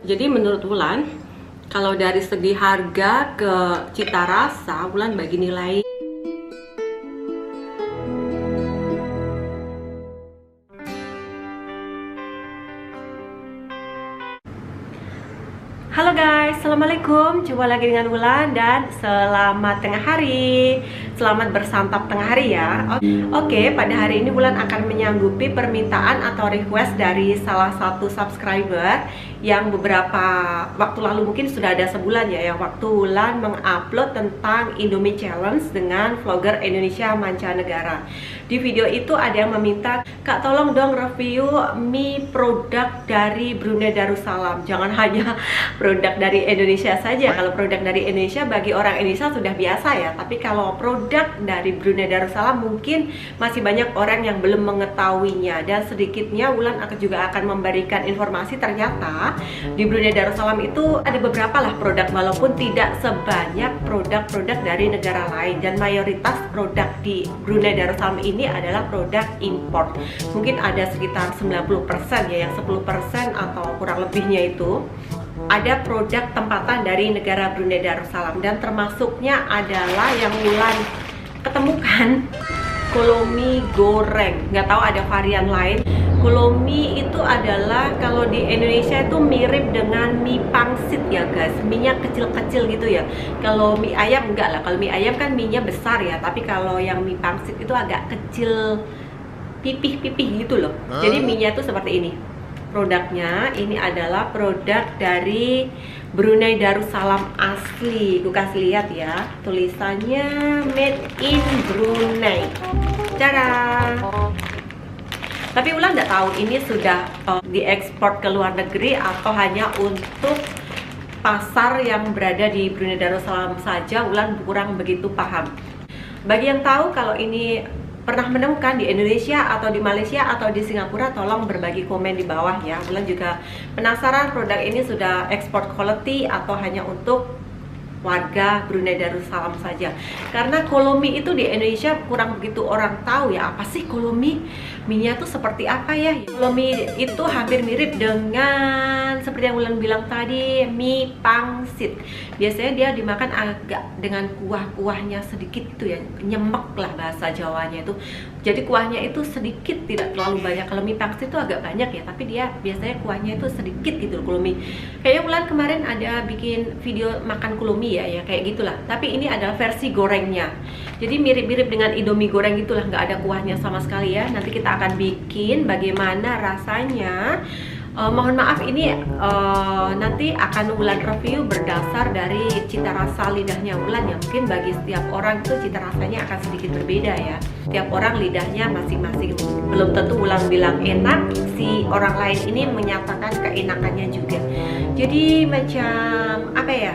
Jadi menurut Wulan, kalau dari segi harga ke cita rasa, Wulan bagi nilai. Halo guys, assalamualaikum. Jumpa lagi dengan Wulan dan selamat tengah hari. Selamat bersantap tengah hari ya. Oke, pada hari ini Wulan akan menyanggupi permintaan atau request dari salah satu subscriber yang beberapa waktu lalu, mungkin sudah ada sebulan ya, yang waktu Wulan mengupload tentang Indomie Challenge dengan vlogger Indonesia mancanegara. Di video itu ada yang meminta, "Kak, tolong dong review mie produk dari Brunei Darussalam. Jangan hanya produk dari Indonesia saja. Kalau produk dari Indonesia bagi orang Indonesia sudah biasa ya, tapi kalau produk dari Brunei Darussalam mungkin masih banyak orang yang belum mengetahuinya." Dan sedikitnya Wulan juga akan memberikan informasi, ternyata di Brunei Darussalam itu ada beberapa lah produk, walaupun tidak sebanyak produk-produk dari negara lain, dan mayoritas produk di Brunei Darussalam ini adalah produk impor. Mungkin ada sekitar 90% ya, yang 10% atau kurang lebihnya itu ada produk tempatan dari negara Brunei Darussalam, dan termasuknya adalah yang Wulan ketemukan, Kolomi goreng. Nggak tahu ada varian lain. Kolomi itu adalah, kalau di Indonesia itu mirip dengan mie pangsit ya guys, mie-nya kecil-kecil gitu ya. Kalau mie ayam enggak lah, kalau mie ayam kan mie-nya besar ya, tapi kalau yang mie pangsit itu agak kecil, pipih-pipih gitu loh. Jadi mie-nya itu seperti ini. Produknya ini adalah produk dari Brunei Darussalam asli. Gue kasih lihat ya, tulisannya made in Brunei. Cara. Tapi Wulan nggak tahu ini sudah diekspor ke luar negeri atau hanya untuk pasar yang berada di Brunei Darussalam saja. Wulan kurang begitu paham. Bagi yang tahu kalau ini pernah menemukan di Indonesia atau di Malaysia atau di Singapura, tolong berbagi komen di bawah ya. Wulan juga penasaran produk ini sudah export quality atau hanya untuk warga Brunei Darussalam saja. Karena Kolomi itu di Indonesia kurang begitu orang tahu ya, apa sih Kolomi? Mie-nya tuh seperti apa ya? Kolomi itu hampir mirip dengan seperti yang Wulan bilang tadi, mie pangsit. Biasanya dia dimakan agak dengan kuah-kuahnya sedikit itu ya, nyemek lah bahasa Jawanya itu. Jadi kuahnya itu sedikit, tidak terlalu banyak. Kalau mie pangsit itu agak banyak ya, tapi dia biasanya kuahnya itu sedikit gitu loh, Kolomi. Kayaknya Wulan kemarin ada bikin video makan Kolomi ya, kayak gitulah. Tapi ini adalah versi gorengnya. Jadi mirip-mirip dengan Indomie goreng gitulah, nggak ada kuahnya sama sekali ya. Nanti kita akan bikin bagaimana rasanya. Mohon maaf ini nanti akan Wulan review berdasar dari cita rasa lidahnya Wulan ya. Mungkin bagi setiap orang itu cita rasanya akan sedikit berbeda ya. Setiap orang lidahnya masing-masing. Belum tentu Wulan bilang enak, si orang lain ini menyatakan keenakannya juga. Jadi macam apa ya,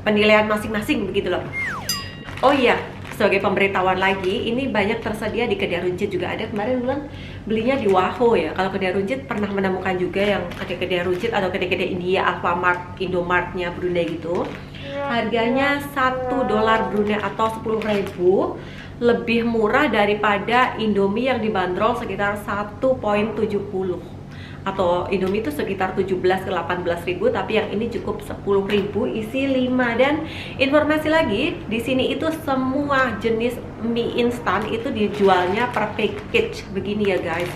penilaian masing-masing begitu loh. Oh iya, sebagai pemberitahuan lagi, ini banyak tersedia di kedai runcit juga ada. Kemarin Wulan belinya di Waho ya. Kalau kedai runcit pernah menemukan juga yang kedai runcit atau kedai-kedai India, Alfamart, Indomartnya Brunei gitu. Harganya $1 Brunei atau 10.000, lebih murah daripada Indomie yang dibanderol sekitar 1,70. Atau Indomie itu sekitar 17 ke 18 ribu, tapi yang ini cukup 10 ribu, isi 5. Dan informasi lagi, di sini itu semua jenis mie instan itu dijualnya per package begini ya guys.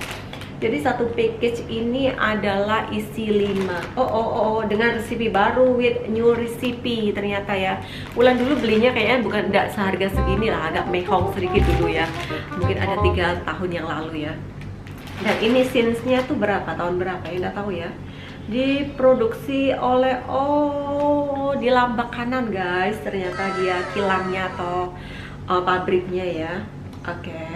Jadi satu package ini adalah isi 5. Oh, dengan resipi baru, with new recipe ternyata ya. Wulan dulu belinya kayaknya bukan, enggak seharga segini lah, agak mehong sedikit dulu ya. Mungkin ada 3 tahun yang lalu ya. Dan ini since-nya tuh berapa, tahun berapa ya, nggak tahu ya. Diproduksi oleh, di Lambak Kanan guys, ternyata dia kilangnya atau pabriknya ya. Oke.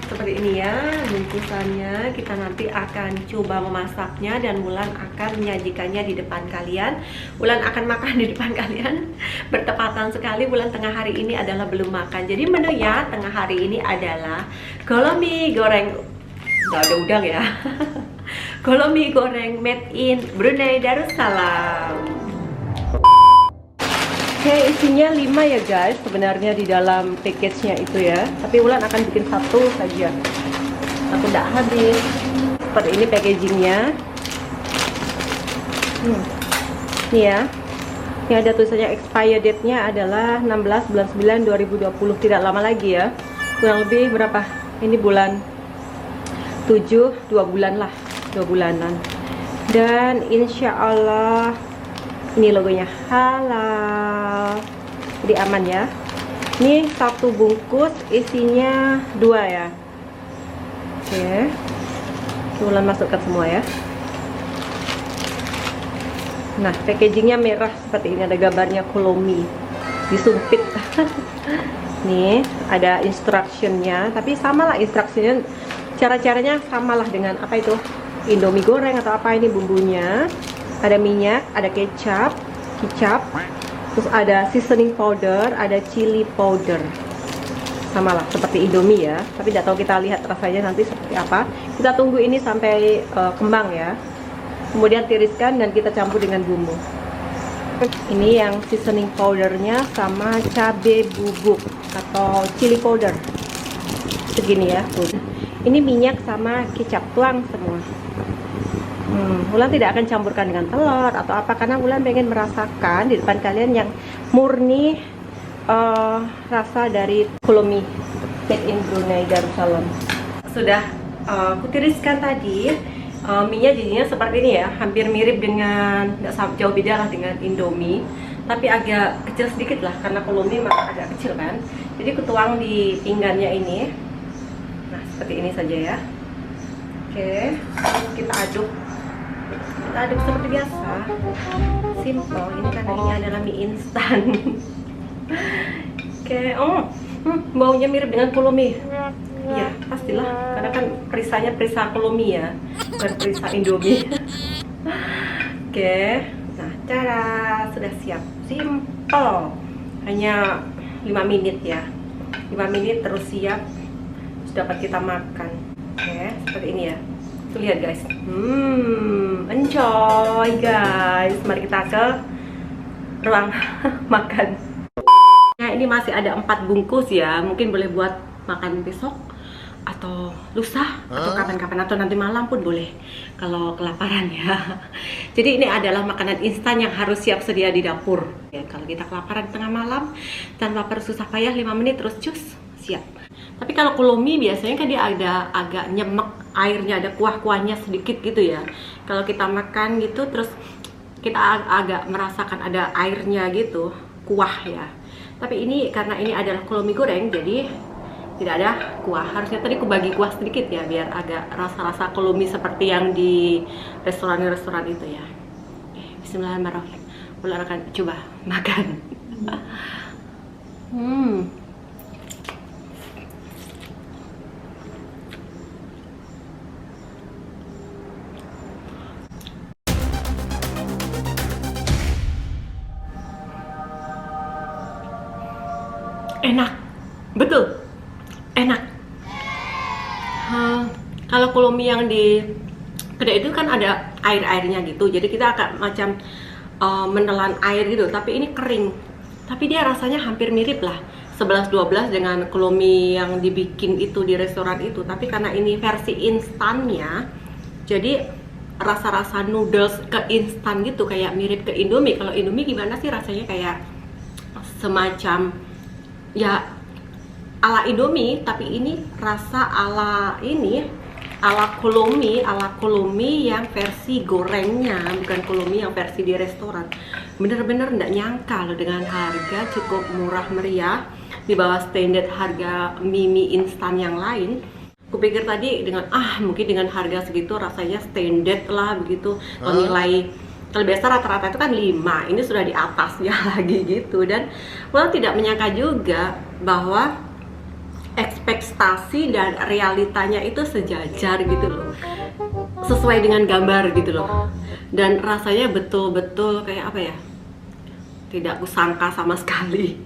Seperti ini ya bungkusannya. Kita nanti akan coba memasaknya dan Wulan akan menyajikannya di depan kalian. Wulan akan makan di depan kalian. Bertepatan sekali Wulan tengah hari ini adalah belum makan. Jadi menunya tengah hari ini adalah Kolomi goreng. Nggak ada udang ya. Kolomi goreng made in Brunei Darussalam. Oke, isinya 5 ya guys sebenarnya di dalam package-nya itu ya. Tapi Wulan akan bikin satu saja. Aku tidak habis. Seperti ini packagingnya. Ini ya. Ini ada tulisannya expired date-nya adalah 16 bulan 9 2020. Tidak lama lagi ya. Kurang lebih berapa? Ini bulan 7, 2 bulan lah. 2 bulanan. Dan insya Allah ini logonya halal. Jadi aman ya. Ini satu bungkus isinya 2 ya. Oke. Bulan masukkan semua ya. Nah, packagingnya merah seperti ini, ada gambarnya Kolomi disumpit. Nih, ada instructionnya, tapi sama lah instructionnya, cara-caranya samalah dengan apa itu, Indomie goreng atau apa ini bumbunya. Ada minyak, ada kecap, terus ada seasoning powder, ada chili powder. Sama lah seperti Indomie ya, tapi tidak tahu, kita lihat rasanya nanti seperti apa. Kita tunggu ini sampai kembang ya. Kemudian tiriskan dan kita campur dengan bumbu. Ini yang seasoning powdernya sama cabai bubuk atau chili powder. Segini ya. Ini minyak sama kecap, tuang semua. Wulan tidak akan campurkan dengan telur atau apa, karena Wulan pengen merasakan di depan kalian yang murni rasa dari Kolomi made in Brunei Darussalam. Sudah aku tiriskan tadi. Mie-nya jadinya seperti ini ya, hampir mirip dengan, nggak jauh beda lah dengan Indomie, tapi agak kecil sedikit lah karena Kolomi memang agak kecil kan. Jadi kutuang di pinggannya ini. Nah, seperti ini saja ya. Oke, kita aduk seperti biasa, simple. Ini karena ini adalah mie instan. Oke, baunya mirip dengan Kolomi. Iya, pastilah, karena kan perisanya perisa Kolomi ya, bukan perisa Indomie. Oke, nah cara sudah siap, simple, hanya 5 menit ya, 5 menit terus siap, sudah dapat kita makan. Oke, seperti ini ya. Tuh lihat guys, enjoy guys, mari kita ke ruang makan. Nah, ini masih ada 4 bungkus ya, mungkin boleh buat makan besok atau lusa atau kapan-kapan atau nanti malam pun boleh kalau kelaparan ya. Jadi ini adalah makanan instan yang harus siap sedia di dapur ya, kalau kita kelaparan tengah malam tanpa perlu susah payah, 5 menit terus cus siap. Tapi kalau Kolomi biasanya kan dia ada agak nyemek airnya, ada kuah-kuahnya sedikit gitu ya. Kalau kita makan gitu terus kita agak merasakan ada airnya gitu, kuah ya. Tapi ini karena ini adalah Kolomi goreng, jadi tidak ada kuah. Harusnya tadi aku bagi kuah sedikit ya, biar agak rasa-rasa Kolomi seperti yang di restoran-restoran itu ya. Bismillahirrahmanirrahim. Mulai akan coba makan. Enak, betul, enak. Kalau Kolomi yang di kedai itu kan ada air-airnya gitu, jadi kita akan macam menelan air gitu, tapi ini kering. Tapi dia rasanya hampir mirip lah, 11-12 dengan Kolomi yang dibikin itu di restoran itu. Tapi karena ini versi instannya, jadi rasa-rasa noodles ke instan gitu, kayak mirip ke Indomie. Kalau Indomie gimana sih rasanya, kayak semacam ya ala Indomie, tapi ini rasa ala Kolomi yang versi gorengnya, bukan Kolomi yang versi di restoran. Bener-bener nggak nyangka loh, dengan harga cukup murah meriah, di bawah standar harga mie instan yang lain. Kupikir tadi dengan mungkin dengan harga segitu rasanya standar lah begitu, nilai. Kalau biasa rata-rata itu kan 5, ini sudah di atasnya lagi gitu. Dan tidak menyangka juga bahwa ekspektasi dan realitanya itu sejajar gitu loh, sesuai dengan gambar gitu loh. Dan rasanya betul-betul kayak apa ya, tidak kusangka sama sekali.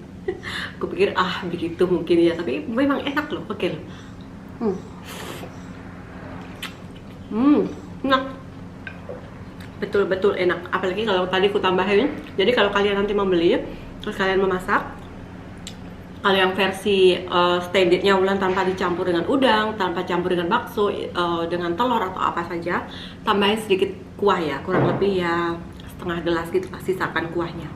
Kupikir begitu mungkin ya, tapi memang enak loh, oke loh. Enak, betul-betul enak. Apalagi kalau tadi aku tambahin, jadi kalau kalian nanti membeli terus kalian memasak, kalau yang versi standardnya Wulan tanpa dicampur dengan udang, tanpa campur dengan bakso, dengan telur atau apa saja, tambahin sedikit kuah ya, kurang lebih ya setengah gelas gitu, sisakan kuahnya.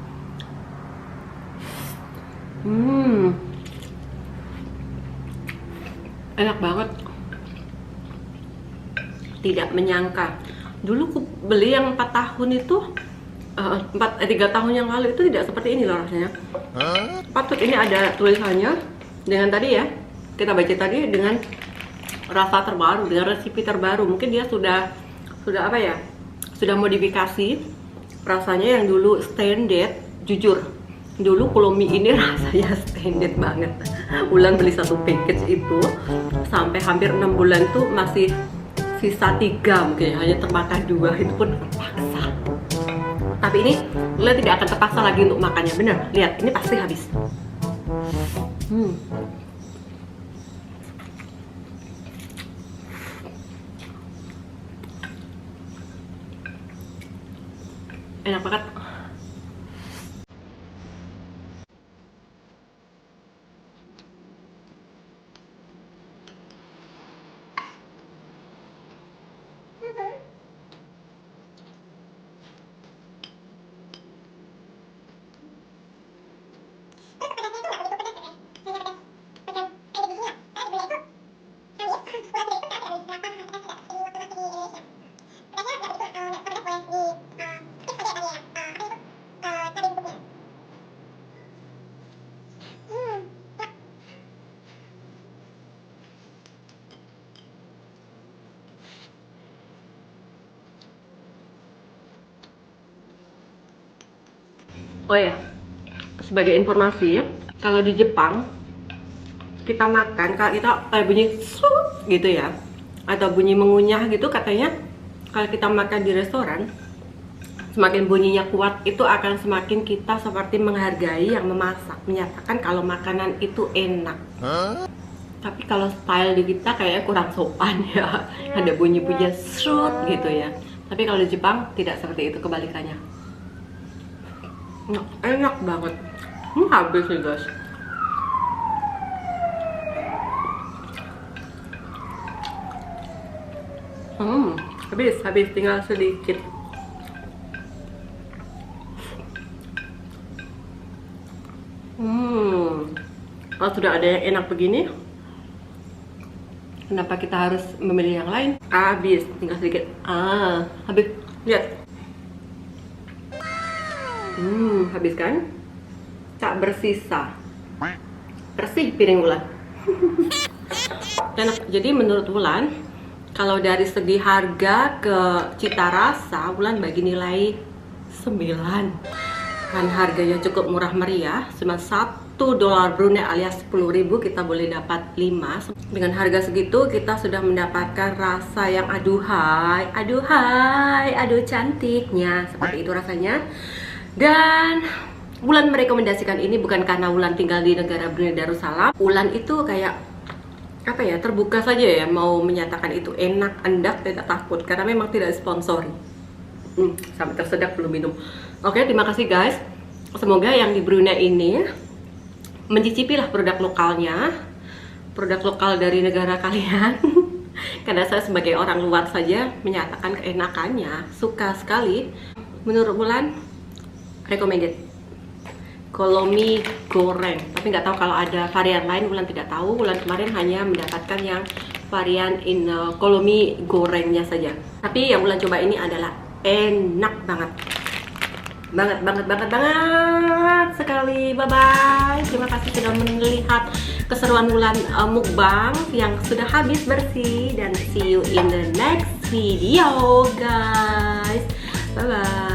Enak banget. Tidak menyangka. Dulu aku beli yang 4 tahun itu 3 tahun yang lalu itu tidak seperti ini loh rasanya. Patut ini ada tulisannya dengan tadi ya, kita baca tadi, dengan rasa terbaru, dengan resipi terbaru. Mungkin dia sudah apa ya, sudah modifikasi rasanya. Yang dulu standard, jujur dulu kalau mie ini rasanya standard banget. Ulan beli 1 package itu sampai hampir 6 bulan tuh masih sisa 3, mungkin hanya termakan 2, itu pun terpaksa. Tapi ini Ulan tidak akan terpaksa lagi untuk makannya. Bener, lihat, ini pasti habis. Enak banget. Oh ya, sebagai informasi, kalau di Jepang kita makan, kalau kita kayak bunyi sut gitu ya, atau bunyi mengunyah gitu, katanya kalau kita makan di restoran, semakin bunyinya kuat itu akan semakin kita seperti menghargai yang memasak, menyatakan kalau makanan itu enak. Tapi kalau style di kita kayaknya kurang sopan ya, ada bunyi-bunyi sut gitu ya. Tapi kalau di Jepang tidak seperti itu, kebalikannya. Enak banget. Habis nih guys. Habis tinggal sedikit. Kalau sudah ada yang enak begini, kenapa kita harus memilih yang lain? Habis, tinggal sedikit. Habis. Lihat. Habis kan? Tak bersisa. Bersih piring Wulan. Enak. Jadi menurut Wulan, kalau dari segi harga ke cita rasa, Wulan bagi nilai 9. Kan harganya cukup murah meriah, cuma $1 Brunei alias 10.000 kita boleh dapat 5. Dengan harga segitu kita sudah mendapatkan rasa yang aduhai, aduh cantiknya, seperti itu rasanya. Dan Wulan merekomendasikan ini bukan karena Wulan tinggal di negara Brunei Darussalam. Wulan itu kayak apa ya, terbuka saja ya, mau menyatakan itu enak, endak, tidak takut, karena memang tidak sponsori. Sampai tersedak belum minum. Oke, terima kasih guys. Semoga yang di Brunei ini mencicipilah produk lokalnya, produk lokal dari negara kalian. Karena saya sebagai orang luar saja menyatakan keenakannya, suka sekali. Menurut Wulan, recommended. Kalau mie goreng, tapi nggak tahu kalau ada varian lain, Wulan tidak tahu. Wulan kemarin hanya mendapatkan yang varian kalau mie gorengnya saja. Tapi yang Wulan coba ini adalah enak banget. Banget sekali. Bye bye. Terima kasih sudah melihat keseruan Wulan mukbang yang sudah habis bersih, dan see you in the next video guys. Bye bye.